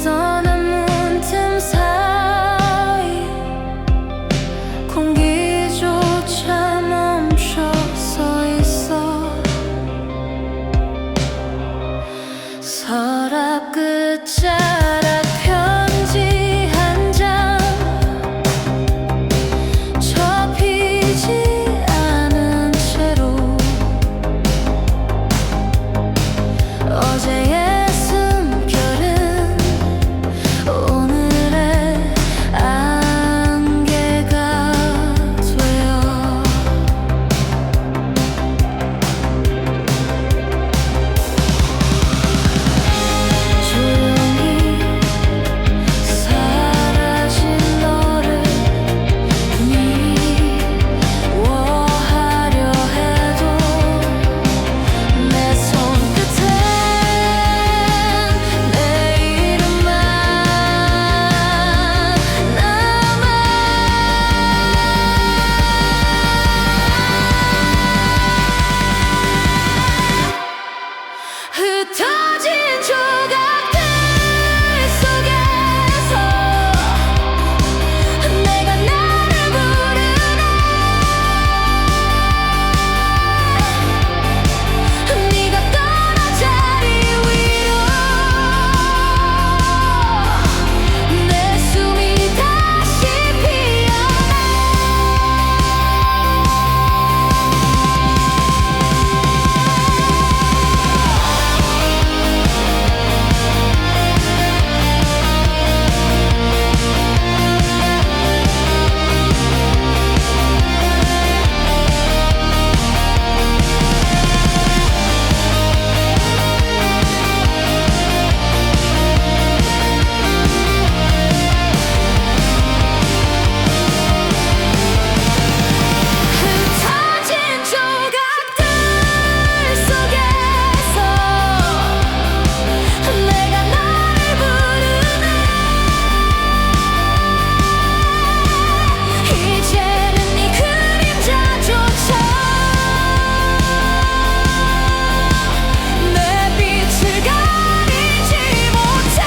떠난 문틈 사이 공기조차 멈춰 서 있어. 서랍 끝자락 편지 한 장 접히지 않은 채로 어제의 숨결은 오늘의 안개가 되어 조용히 사라진 너를 미워하려 해도 내 손끝엔 내 이름만 남아. 흩어진 조각들 속에서 내가 나를 부르네. 네가 떠난 자리 위로 내 숨이 다시 피어나. 흩어진 조각들 속에서 내가 너를 부르네. 이제는 네 그림자조차 내 빛을 가리지 못해.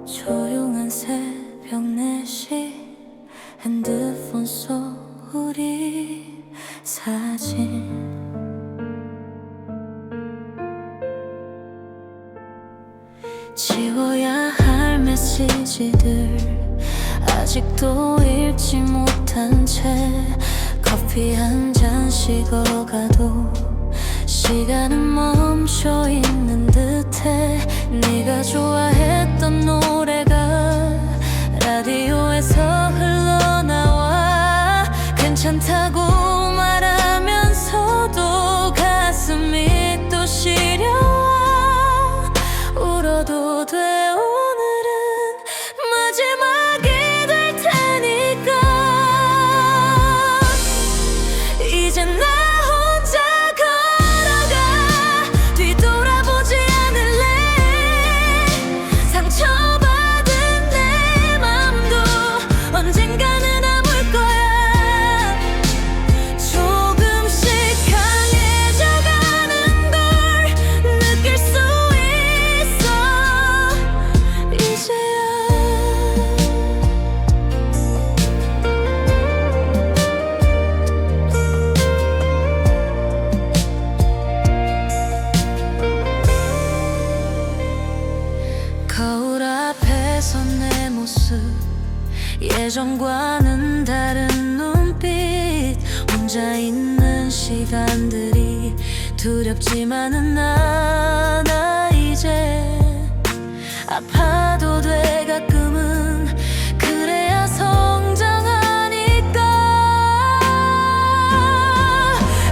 조용한 새벽 4시 핸드폰 속 우리 사진 지워야 할 메시지들 아직도 읽지 못한 채 커피 한 잔 식어가도 시간은 멈춰 있는 듯해. 네가 좋아했던 노래가 라디오에서 흘러나와 괜찮다고 말하면서도 가슴이 또 시려와. 울어도 돼 오늘은 마지막이 될 테니까. 이제 나 혼자 걸어가 뒤돌아보지 않을래. 상처받은 내 맘도 언젠가는 아물 거야. 조금씩 강해져가는 걸 느낄 수 있어 이제야. 거울 앞에서 내 모습 예전과는 다른 눈빛. 혼자 있는 시간들이 두렵지만은 않아 이제. 아파도 돼 가끔은 그래야 성장하니까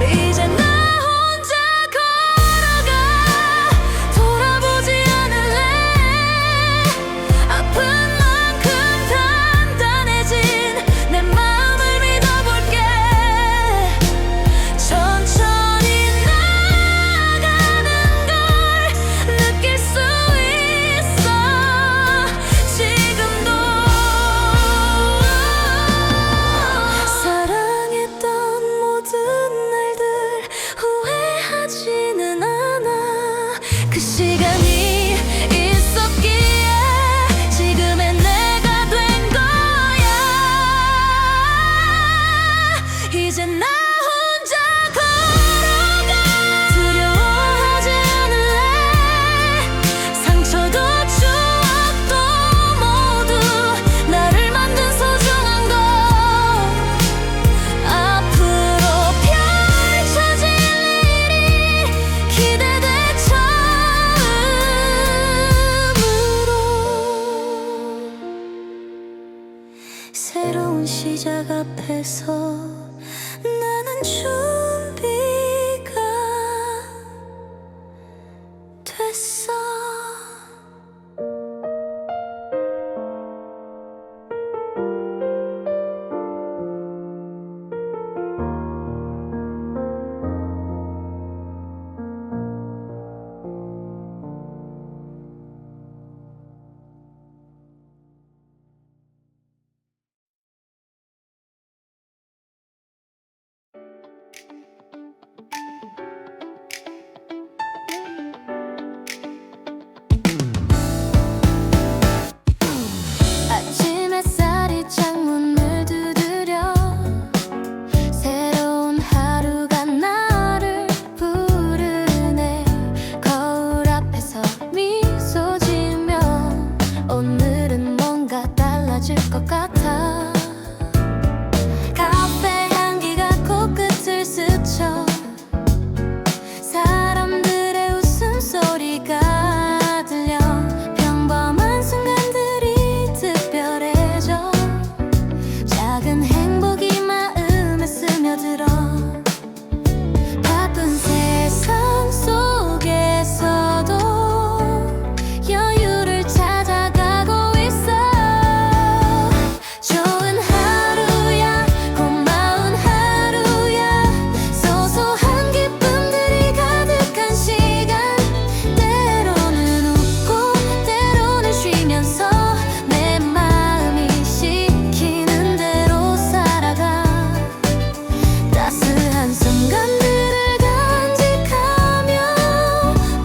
이제 나 혼자 걸어가 돌아보지 않을래 아픈 만큼 단단해진 내 마음을 믿어볼게 천천히 나가는 걸 느낄 수 있어 지금도 사랑했던 모든 날들 후회하지는 않아 그 시간이 있었기에 지금의 내가 된 거야 이제 나 혼자 걸어가 두려워하지 않을래 상처도 추억도 모두 나를 만든 소중한 것 앞으로 펼쳐질 일이 기대돼 처음으로 새로운 시작 앞에서 나는 준비가 됐어 아침 햇살이 창문을 두드려 새로운 하루가 나를 부르네 거울 앞에서 미소 지으며 오늘은 뭔가 달라질 것 같아 카페 향기가 코끝을 스쳐 사람들의 웃음소리가 들려 평범한 순간들이 특별해져 작은 행복이 마음에 스며들어 바쁜 세상 속에서도 여유를 찾아가고 있어 좋은 하루야 고마운 하루야 소소한 기쁨들이 가득한 시간 때로는 웃고 때로는 쉬면서 내 마음이 시키는 대로 살아가 따스한 순간들을 간직하며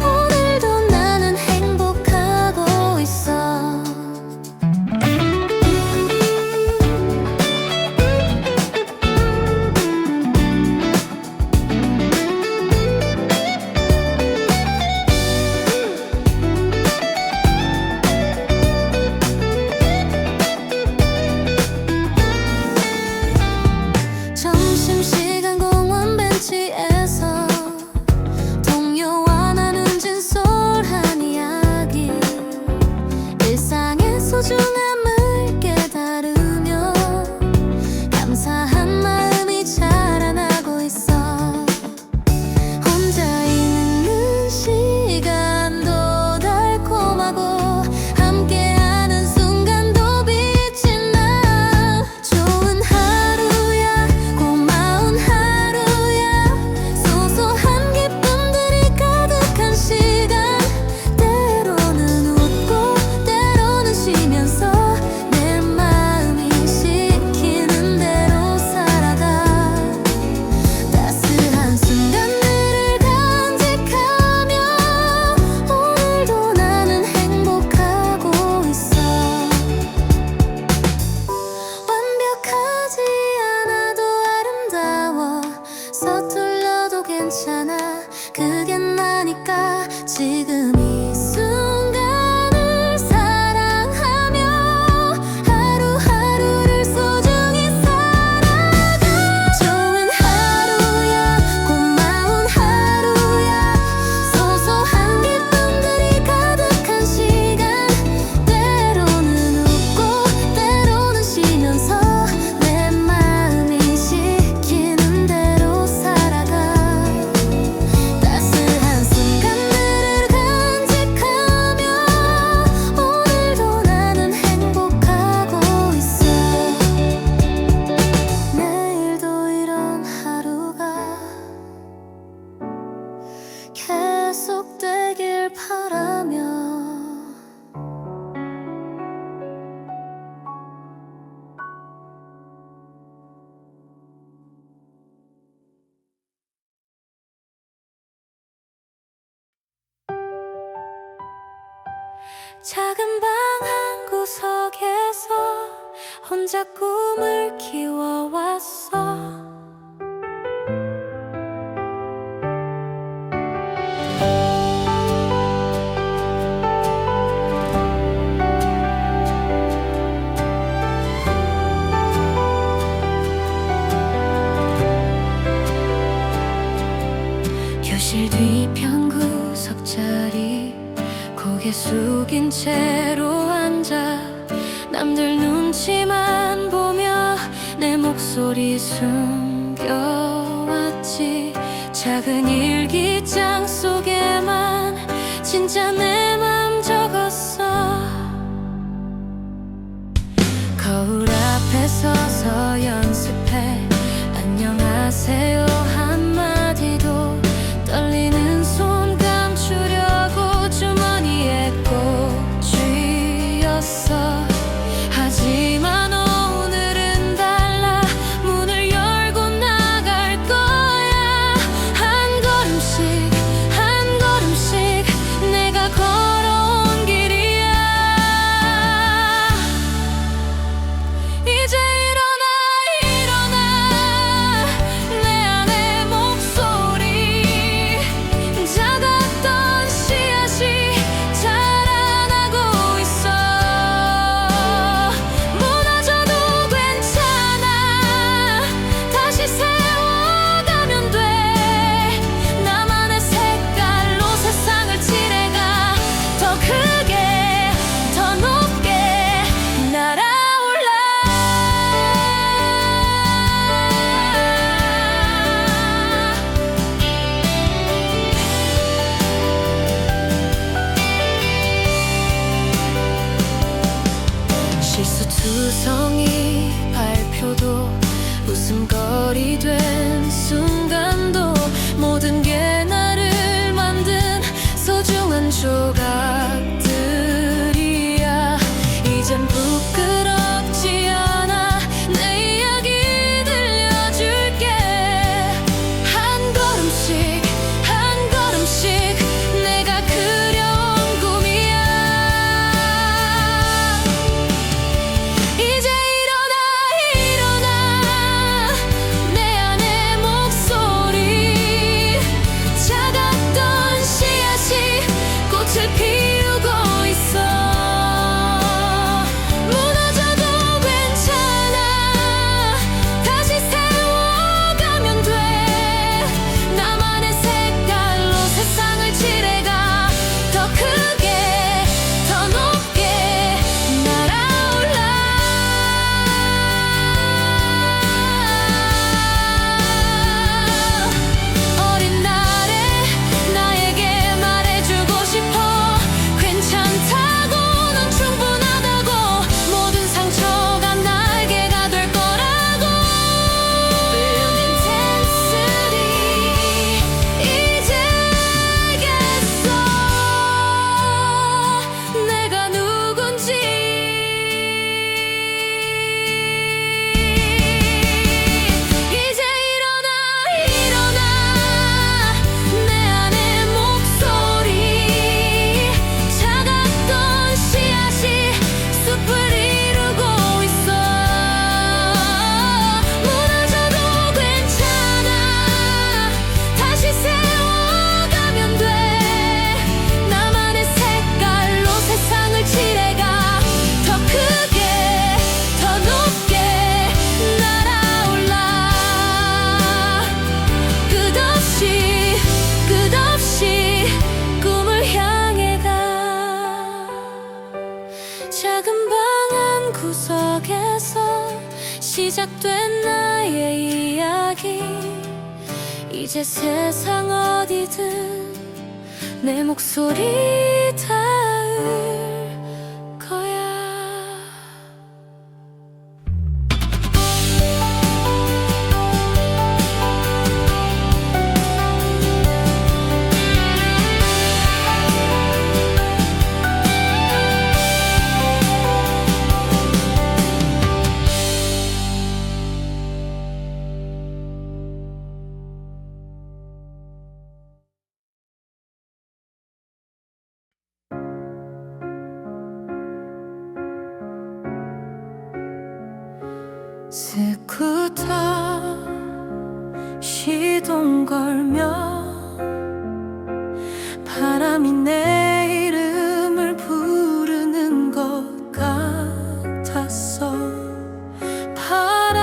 오늘도 나는 행복하고 있어 점심시간 공원 벤치에서 동료와 나눈 진솔한 이야기 일상의 소중함을 깨달으며 감사한 마음이 자라나고 있어 혼자 있는 시간도 달콤하고 함께하는 순간도 빛이 나 좋은 하루야 고마운 하루야 소소한 기쁨들이 가득한 시간 때로는 웃고 때로는 쉬면서 내 마음이 시키는 대로 살아가 따스한 순간들을 간직하며 오늘도 나는 행복하고 있어 완벽하지 않아도 아름다워 서툴러도 괜찮아 그게 나니까 지금 이 순간을 사랑하며 하루하루를 소중히 살아가 좋은 하루야 고마운 하루야 소소한 기쁨들이 가득한 시간 작은 방 한 구석에서 혼자 꿈을 키워왔어. 교실 뒤편 구석자리 고개 숙인 채로 앉아 남들 눈치만 보며 내 목소리 숨겨왔지. 작은 일기장 속에만 진짜 내 맘 적었어. 거울 앞에 서서 연습해 안녕하세요 한마디도 떨리는 손 감추려고 주머니에 꼭 쥐었어. 하지만 오늘은 달라. 문을 열고 나갈 거야. 한 걸음씩 한 걸음씩 내가 걸어온 길이야. 이제 일어나 내 안의 목소리. 작았던 씨앗이 자라나고 있어. 무너져도 괜찮아. 다시 세워가면 돼. 나만의 색깔로 세상을 칠해가. 더 크게 더 높게 날아올라. 실수투성이 발표도 웃음거리 된 순간도 모든 게 나를 만든 소중한 조각들이야. 이젠 부끄럽지 않아. 내 이야기 들려줄게. 한 걸음씩 한 걸음씩 내가 그려온 꿈이야. 이제 일어나 내 안의 목소리. 작았던 씨앗이 꽃을 피우고 있어. 무너져도 괜찮아. 다시 세워가면 돼. 나만의 색깔로 세상을 칠해가. 더 크게 더 높게 날아올라. 어린 날에 나에게 말해주고 싶어. 괜찮다고 넌 충분하다고. 모든 상처가 날개가 될 거라고. Building intensity. 이제 알겠어 내가 누군지. 이제 일어나 내 안의 목소리. 작았던 씨앗이 숲을 이루고 있어. 무너져도 괜찮아. 다시 세워가면 돼. 나만의 색깔로 세상을 칠해가. 더 크게 더 높게 날아올라. 끝없이 꿈을 향해 가. 작은 방 한 구석에서 시작된 나의 이야기. 이제 세상 어디든 내 목소리 닿을 거야. 스쿠터 시동 걸며 바람이 내 이름을 부르는 것 같았어. 파란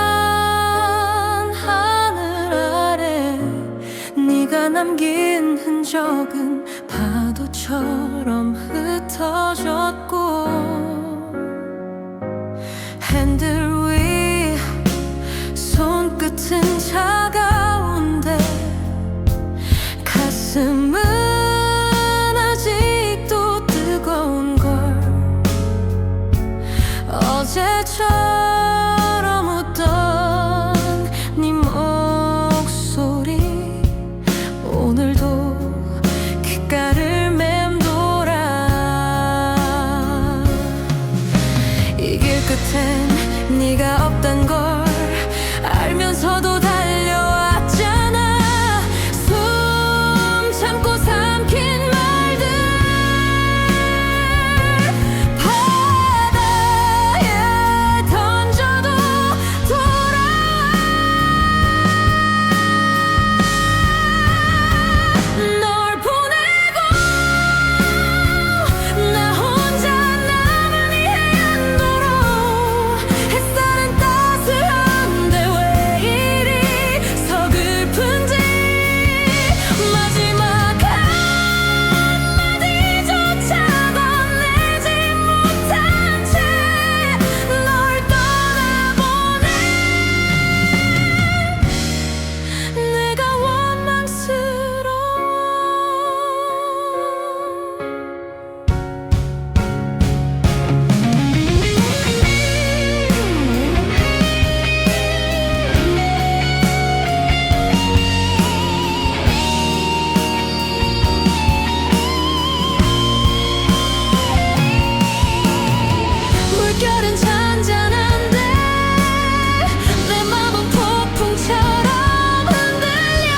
하늘 아래 네가 남긴 흔적은 파도처럼 흩어졌고, 핸들 위 손끝은 차가운데 가슴은 아직도 뜨거운 걸. 어제처럼 웃던 네 목소리 오늘도 귓가를 맴돌아. 이 길 끝엔 네가 없단 걸 알면서도 달려왔잖아. 숨 참고 삼킨 말들 바다에 던져도 돌아와. 널 보내고 나 혼자 남은 이 해안도로. 햇살은 따스한데 왜 이리 서글픈지. 마지막 한마디조차 건네지 못한 채 널 떠나보내. 내가 원망스러워. 물결은 잔잔한데 내 맘은 폭풍처럼 흔들려.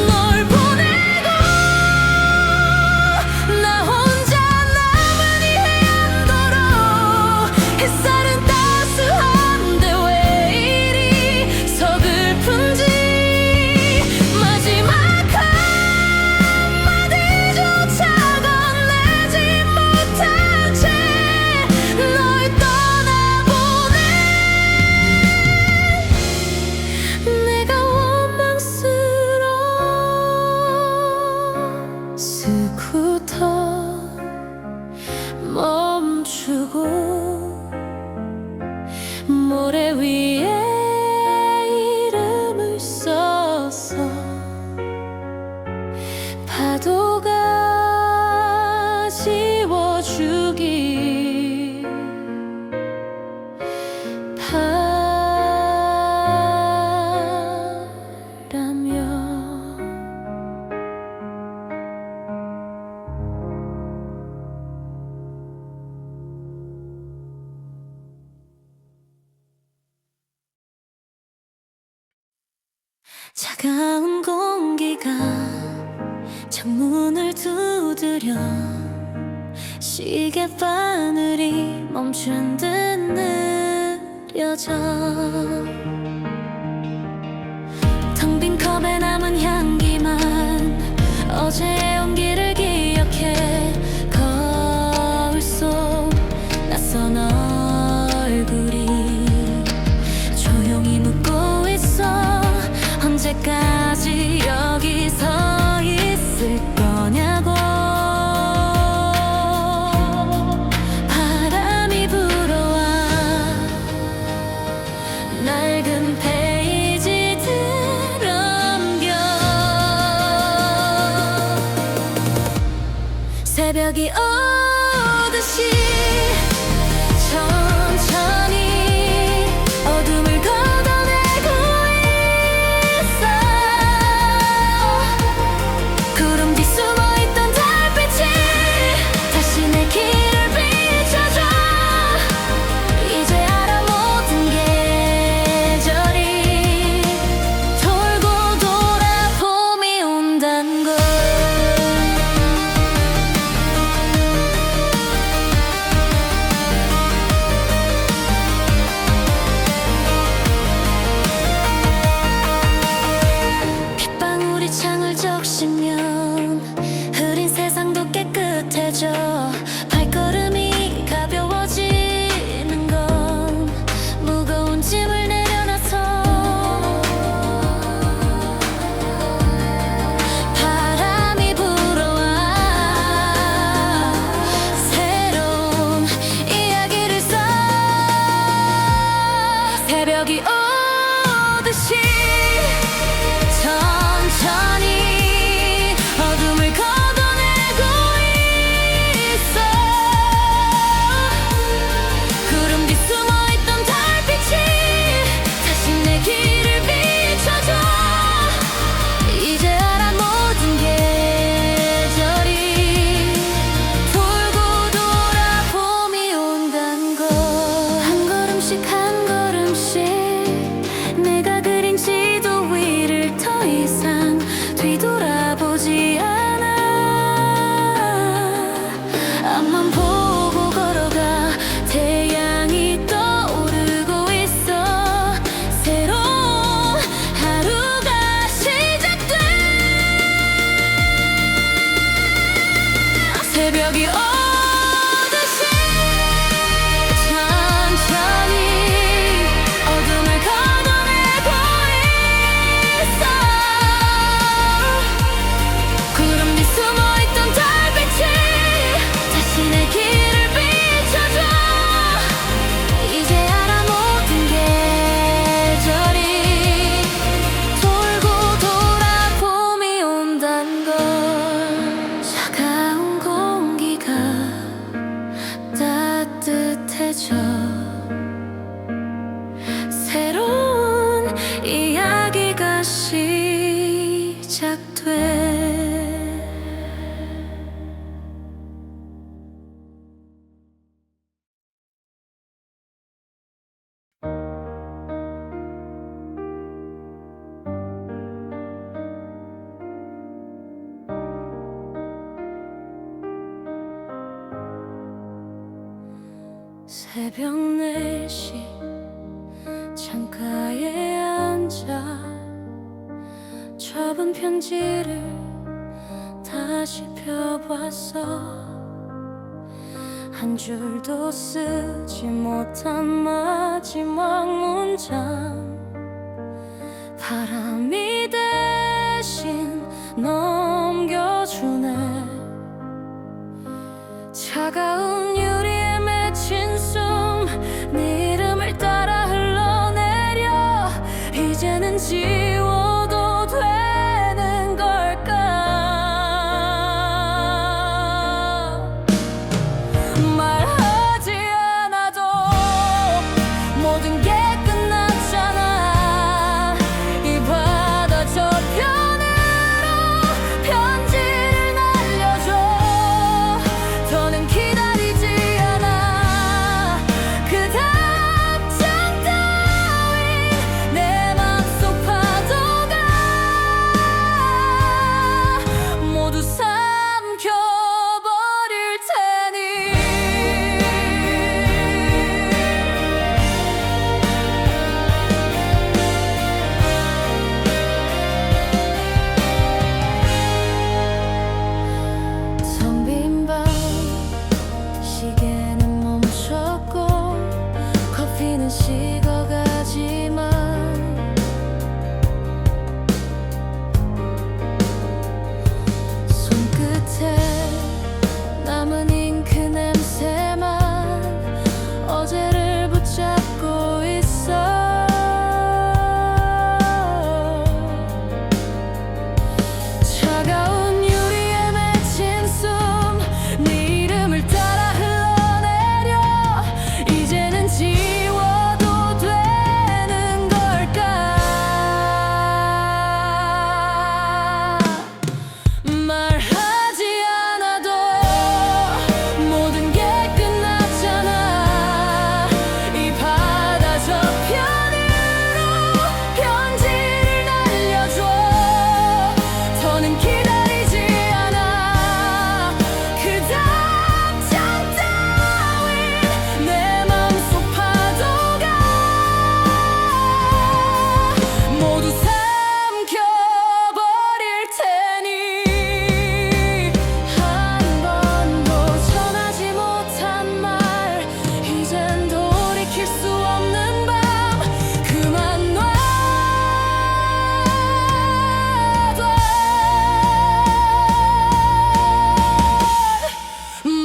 널 보내고 나 혼자 남은 이 해안도로. 햇살은 따스한데 왜 이리 서글픈지. 마지막 한마디조차 건네지 못한 채 널 떠나보내. 내가 원망스러워. 스쿠터 멈추고 모래 위에 이름을 써서 파도가 지워주기 바라며. 차가운 공기가 창문을 두드려 시계바늘이 멈춘 듯 느려져. 텅 빈 컵에 남은 향기만 어제의 온기를 기억해. 거울 속 낯선 얼굴이 조용히 묻고 있어. 언제까지 여기 서 있을 거냐고. 바람이 불어와 낡은 페이지들 옮겨. 새벽이 오듯이 천천히 어둠을 걷어내고 있어. 구름 뒤 숨어있던 달빛이 다시 내 길을 비춰줘. 이제 알아 모든 계절이 돌고 돌아 봄이 온단 걸. 시작돼. 새벽 4시 창가에 앉아 접은 편지를 다시 펴봤어. 한 줄도 쓰지 못한 마지막 문장, 바람이 대신 넘겨주네. 차가운 유리에 맺힌 숨, 네 이름을 따라 흘러내려 이제는 지워도 되는 걸까. 말하지 않아도 모든 게 끝났잖아. 이 바다 저편으로 편지를 날려줘. 더는 기다리지 않아. 그 답장 따윈 내 맘속 파도가 모두 삼켜버릴 테니. 텅 빈 방, 시계는 멈췄고 커피는 식어가지만 손끝에 남은 잉크 냄새만 어제를 붙잡고 있어. 차가운 유리에 맺힌 숨, 네 이름을 따라 흘러내려 이제는 지워도 되는 걸까. 말하지 않아도 모든 게 끝났잖아. 이 바다 저편으로 편지를 날려줘. 더는 기다리지 않아. 그 답장 따윈 내 맘속 파도가 모두 삼켜버릴 테니. 한 번도 전하지 못한 말, 이젠 돌이킬 수 없는 밤. 그만 놔둬.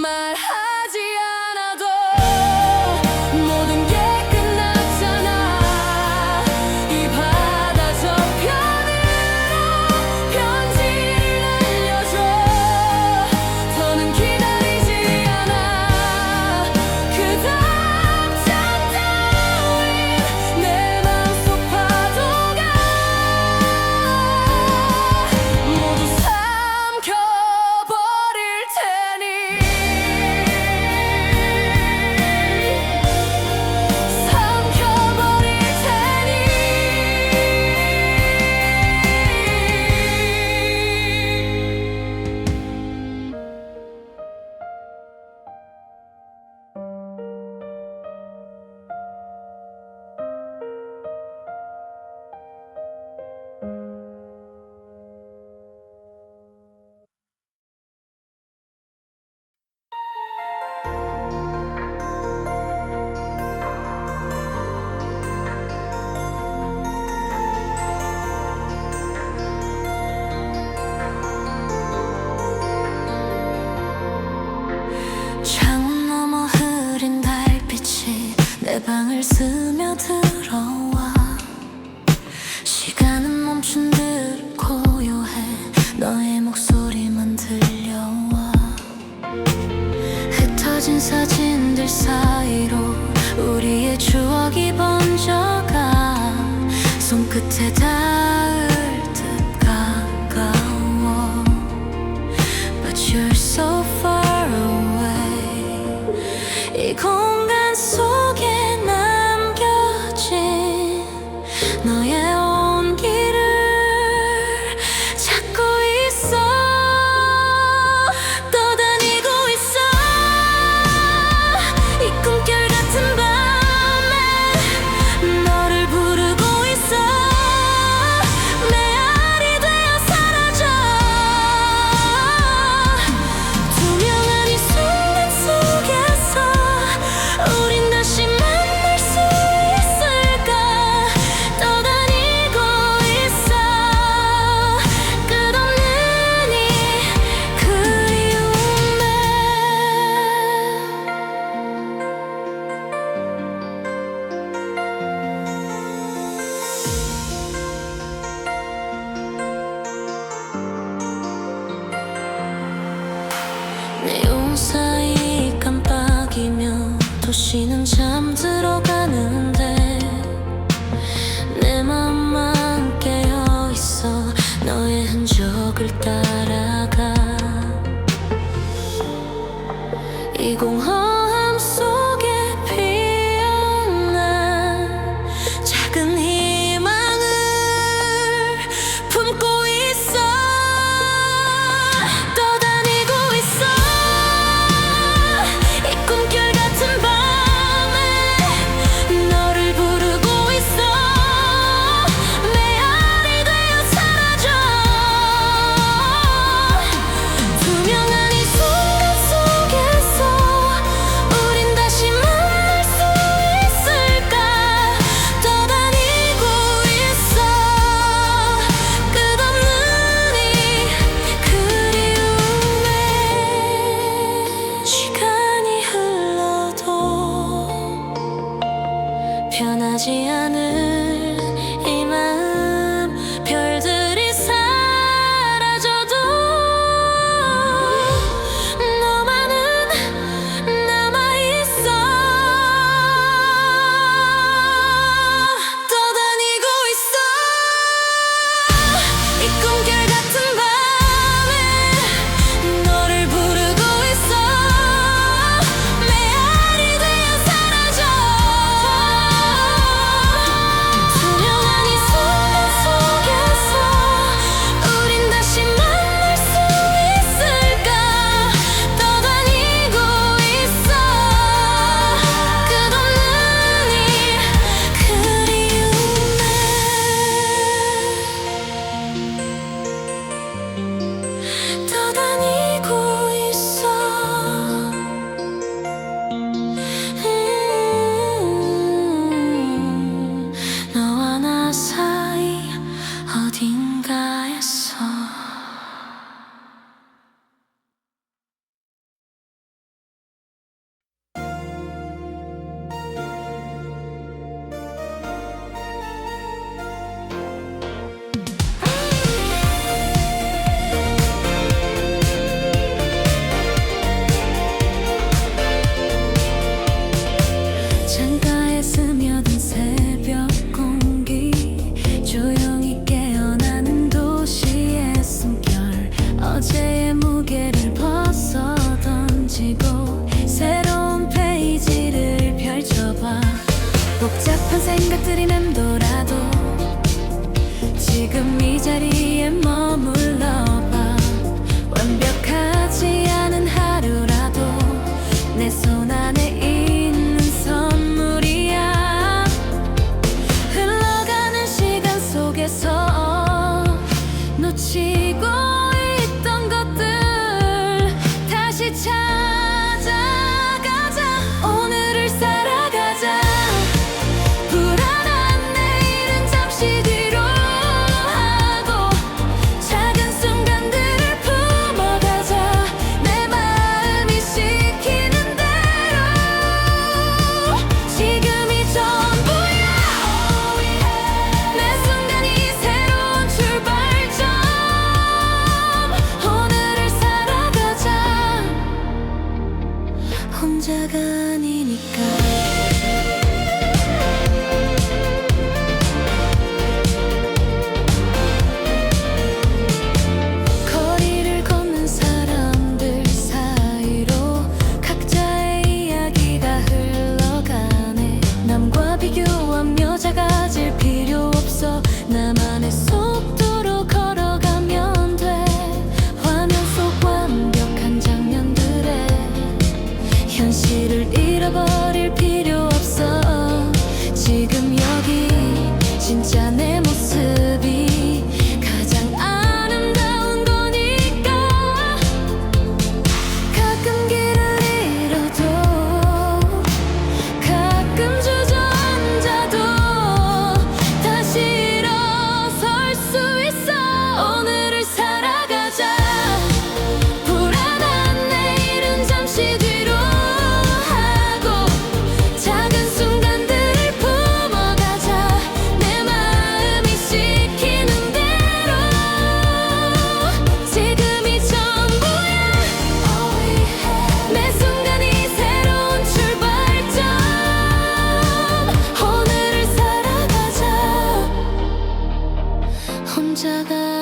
말하지 않아도 모든 게 끝났잖아. 이 바다 저편으로 편지를 날려줘. 더는 기다리지 않아. 그 답장 따윈 내 맘속 파도가 모두 삼켜버릴 테니. 삼켜버릴 테니. 창문 너머 흐린 달빛이 내 방을 스며들어와. 시간은 멈춘 듯 고요해. 너의 목소리만 들려와. 흩어진 사진들 사이로 우리의 추억이 번져가. 손끝에 닿을 너의 온기를 찾고 있어. 떠다니고 있어. 이 꿈결 같은 밤에 너를 부르고 있어. 메아리 되어 사라져. 투명한 이 순간 속에서 우린 다시 만날 수 있을까. 떠다니고 있어. 끝없는 이 그리움에. 내용 사이 깜빡이며 도시는 잠들어 가는데 내 맘만 깨어 있어. 너의 흔적을 따라가. 이 공허함 속에 피어난 작은 희망을 품고 있어. 떠다니고 있어. 이 꿈결 같은 밤에 진짜 내 모습이 가장 아름다운 거니까. 가끔 길을 잃어도 가끔 주저앉아도 다시 일어설 수 있어. 오늘을 살아가자. 불안한 내일은 잠시 뒤로 하고 작은 순간들을 품어가자. 내 마음이 시키는 대로 지금이 전부야. 매 순간이 새로운 출발점. 오늘을 살아가자. 혼자가